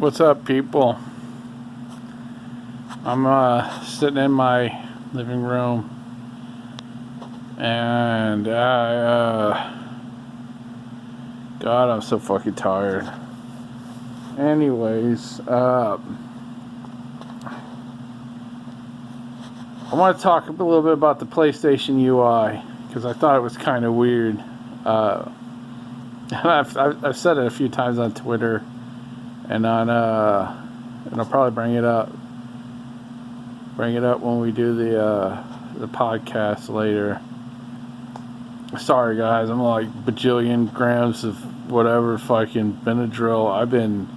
What's up, people? I'm sitting in my living room, and God, I'm so fucking tired. Anyways, I want to talk a little bit about the PlayStation UI because I thought it was kind of weird. I've said it a few times on Twitter, and on and I'll probably bring it up when we do the podcast later. Sorry guys, I'm like bajillion grams of whatever fucking Benadryl. I've been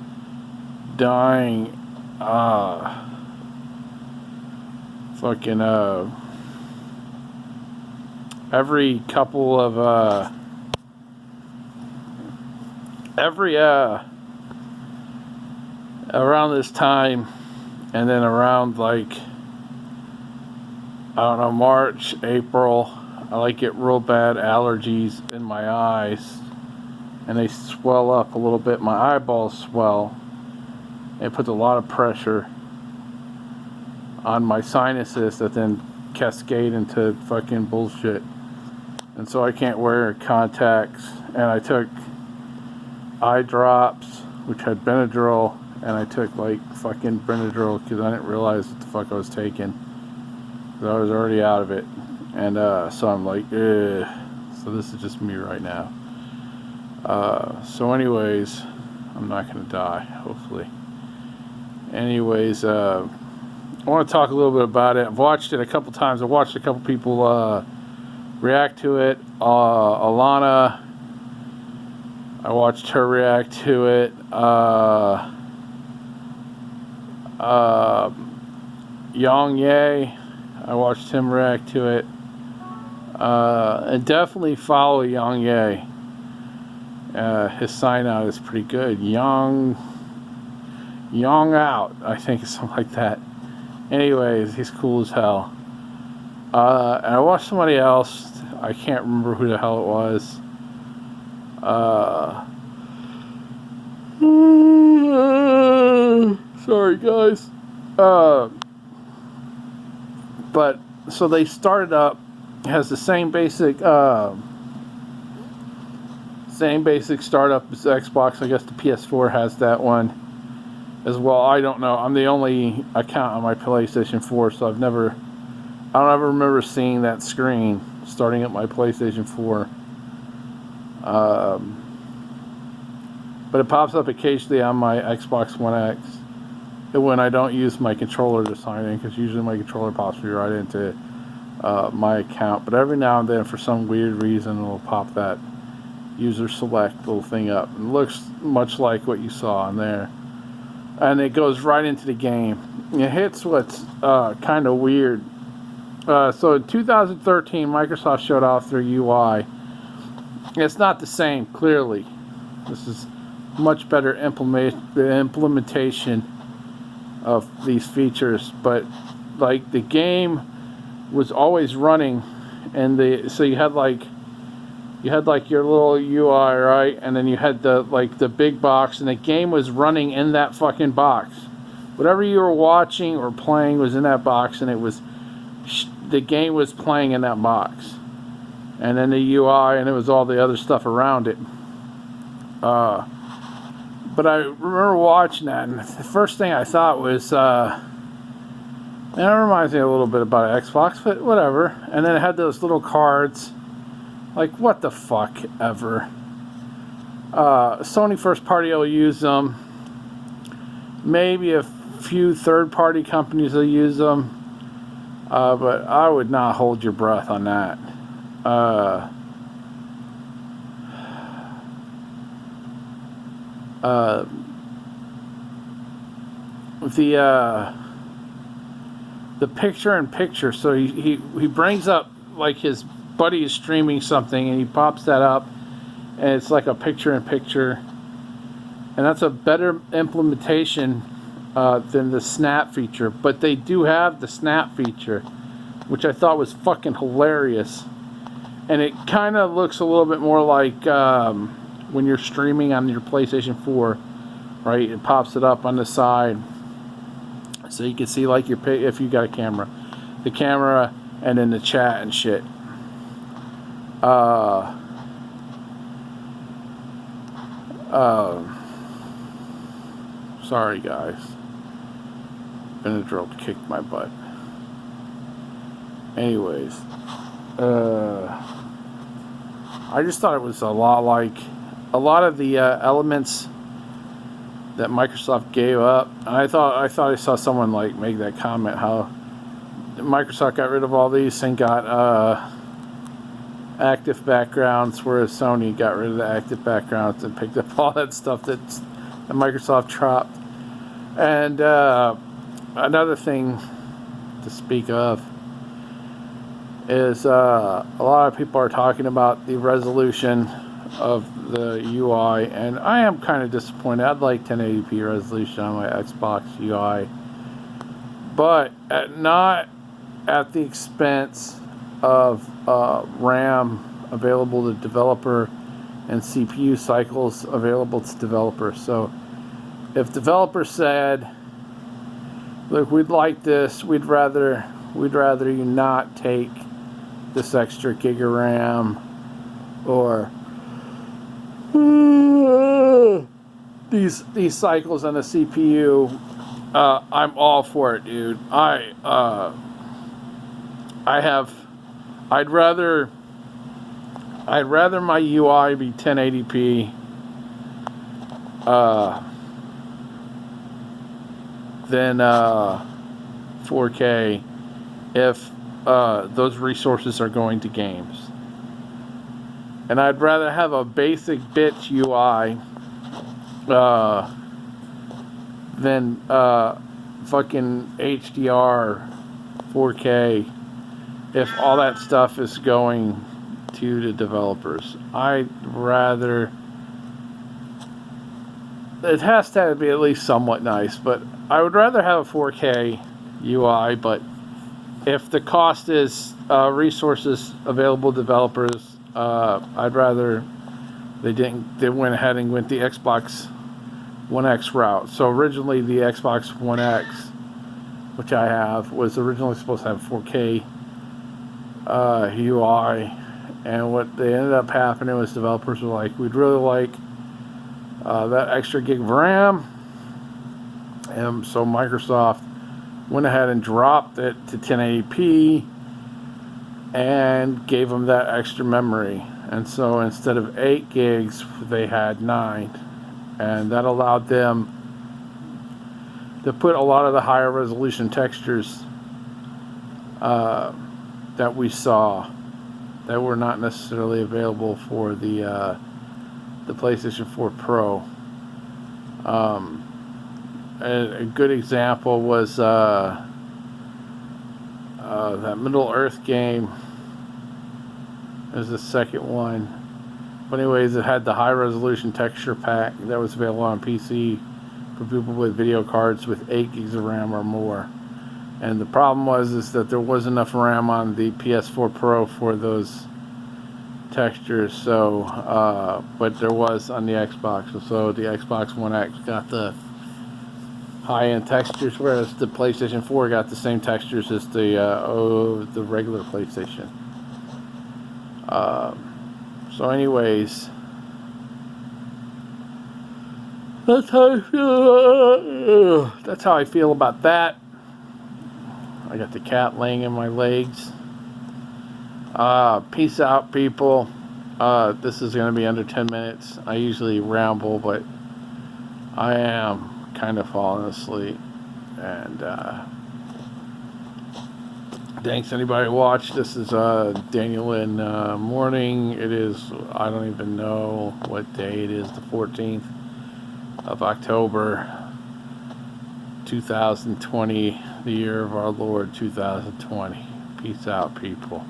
dying fucking every couple of around this time, and then around like, I don't know, March, April, I get real bad allergies in my eyes, and they swell up a little bit. My eyeballs swell. It puts a lot of pressure on my sinuses that then cascade into fucking bullshit. And so I can't wear contacts, and I took eye drops, which had Benadryl, and I took like fucking Benadryl because I didn't realize what the fuck I was taking. I was already out of it, and so I'm like, ugh. So this is just me right now. So anyways, I'm not gonna die, hopefully. Anyways, I want to talk a little bit about it. I've watched it a couple times. I watched a couple people react to it. Alana, I watched her react to it. YONG, I watched him react to it. And definitely follow YONG. His sign out is pretty good. YONG out, I think it's something like that. Anyways, he's cool as hell. And I watched somebody else. I can't remember who the hell it was. Sorry guys. But so they started up. It has the same basic startup as the Xbox. I guess the PS4 has that one as well. I don't know. I'm the only account on my PlayStation 4, so I don't ever remember seeing that screen starting at my PlayStation 4. But it pops up occasionally on my Xbox One X when I don't use my controller to sign in, because usually my controller pops me right into my account. But every now and then, for some weird reason, it'll pop that user select little thing up. It looks much like what you saw on there, and it goes right into the game. It hits what's kind of weird. So in 2013, Microsoft showed off their UI. It's not the same, clearly. This is much better implementation of these features, but like the game was always running, and so you had like your little UI, right? And then you had the big box, and the game was running in that fucking box. Whatever you were watching or playing was in that box, and the game was playing in that box. And then the UI, and it was all the other stuff around it. But I remember watching that, and the first thing I thought was, and it reminds me a little bit about Xbox, but whatever. And then it had those little cards. Like, what the fuck ever. Sony first party will use them. Maybe a few third party companies will use them. But I would not hold your breath on that. The picture-in-picture. So he brings up like his buddy is streaming something, and he pops that up, and it's like a picture-in-picture, and that's a better implementation than the snap feature. But they do have the snap feature, which I thought was fucking hilarious, and it kind of looks a little bit more like when you're streaming on your PlayStation 4, right? It pops it up on the side, so you can see like your if you got a camera, the camera, and then the chat and shit. Sorry guys, Benadryl kicked my butt. Anyways, I just thought it was a lot like a lot of the elements that Microsoft gave up. And I thought I saw someone like make that comment how Microsoft got rid of all these and got active backgrounds, whereas Sony got rid of the active backgrounds and picked up all that stuff that Microsoft dropped. And another thing to speak of is a lot of people are talking about the resolution of the UI, and I am kind of disappointed. I'd like 1080p resolution on my Xbox UI, but not at the expense of RAM available to developer and CPU cycles available to developers. So if developers said, look, we'd like this, we'd rather you not take this extra gig of RAM, or these cycles on the CPU, I'm all for it, dude. I'd rather my UI be 1080p than 4K if those resources are going to games. And I'd rather have a basic bitch UI than fucking HDR 4K if all that stuff is going to the developers. I'd rather, it has to be at least somewhat nice, but I would rather have a 4K UI. But if the cost is resources available to developers, I'd rather they went ahead and went the Xbox One X route. So originally the Xbox One X, which I have, was originally supposed to have 4K UI, and what they ended up happening was developers were like, we'd really like that extra gig of RAM, and so Microsoft went ahead and dropped it to 1080p and gave them that extra memory. And so instead of 8 gigs, they had 9, and that allowed them to put a lot of the higher resolution textures that we saw that were not necessarily available for the PlayStation 4 Pro. A good example was that Middle Earth game. Is the second one. But anyways, it had the high resolution texture pack that was available on PC for people with video cards with 8 gigs of RAM or more. And the problem is that there wasn't enough RAM on the PS4 Pro for those textures. So, but there was on the Xbox. So the Xbox One X got the high-end textures, whereas the PlayStation 4 got the same textures as the regular PlayStation. So anyways, that's how I feel about that. I got the cat laying in my legs. Peace out, people. This is going to be under 10 minutes. I usually ramble, but I am kind of falling asleep. And thanks anybody who watched. This is Daniel in morning. It is, I don't even know what day it is, the 14th of October 2020, the year of our Lord 2020. Peace out, people.